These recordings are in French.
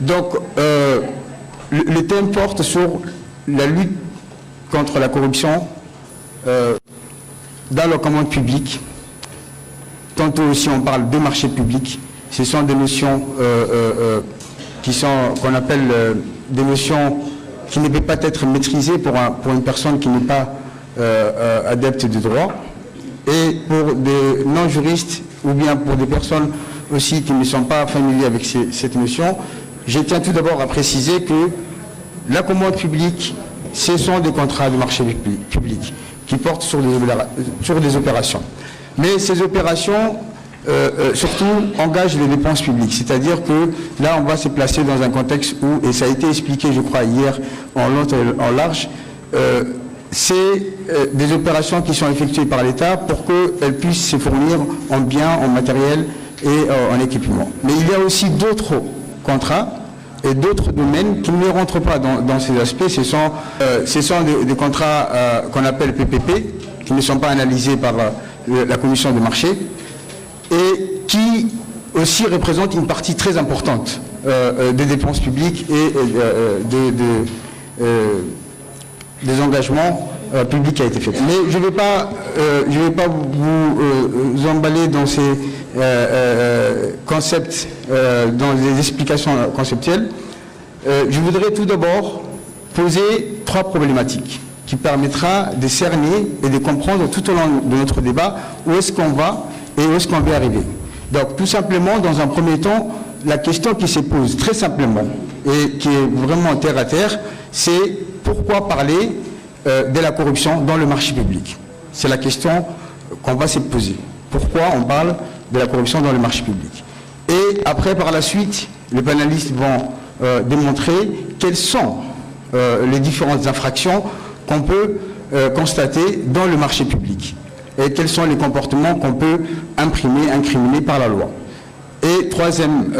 Donc, le thème porte sur la lutte contre la corruption dans la commande publique. Tantôt aussi on parle de marché public. Ce sont des notions qu'on appelle des notions qui ne peuvent pas être maîtrisées pour une personne qui n'est pas adepte du droit. Et pour des non-juristes ou bien pour des personnes aussi qui ne sont pas familiers avec cette notion, je tiens tout d'abord à préciser que la commande publique, ce sont des contrats de marché public qui portent sur des opérations. Mais ces opérations, surtout, engagent les dépenses publiques. C'est-à-dire que là, on va se placer dans un contexte où, et ça a été expliqué, je crois, hier, en long et en large, c'est des opérations qui sont effectuées par l'État pour qu'elles puissent se fournir en biens, en matériel et en équipement. Mais il y a aussi d'autres contrats et d'autres domaines qui ne rentrent pas dans ces aspects. Ce sont des contrats qu'on appelle PPP, qui ne sont pas analysés par la commission des marchés, et qui aussi représentent une partie très importante des dépenses publiques et des engagements publics qui a été fait. Mais je ne vais pas vous emballer dans ces concepts, dans les explications conceptuelles. Je voudrais tout d'abord poser 3 problématiques qui permettra de cerner et de comprendre tout au long de notre débat où est-ce qu'on va et où est-ce qu'on va arriver. Donc tout simplement, dans un premier temps, la question qui se pose très simplement et qui est vraiment terre à terre, c'est pourquoi parler de la corruption dans le marché public? C'est la question qu'on va se poser. Pourquoi on parle de la corruption dans le marché public? Et après, par la suite, les panélistes vont démontrer quelles sont les différentes infractions qu'on peut constater dans le marché public et quels sont les comportements qu'on peut incriminer par la loi. Et troisième,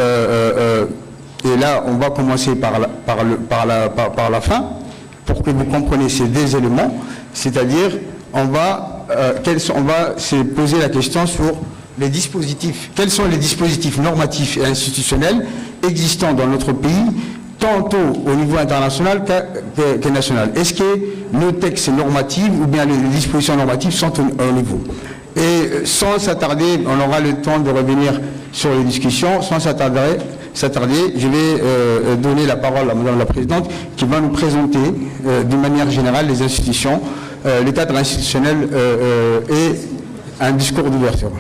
et là on va commencer par la fin, pour que vous compreniez ces 2 éléments, c'est-à-dire on va se poser la question sur les dispositifs. Quels sont les dispositifs normatifs et institutionnels existants dans notre pays, tantôt au niveau international que national? Est-ce que nos textes normatifs ou bien les dispositions normatives sont au niveau? Et sans s'attarder, on aura le temps de revenir sur les discussions, sans s'attarder, je vais donner la parole à Madame la Présidente qui va nous présenter d'une manière générale les institutions, le cadre institutionnel et un discours d'ouverture.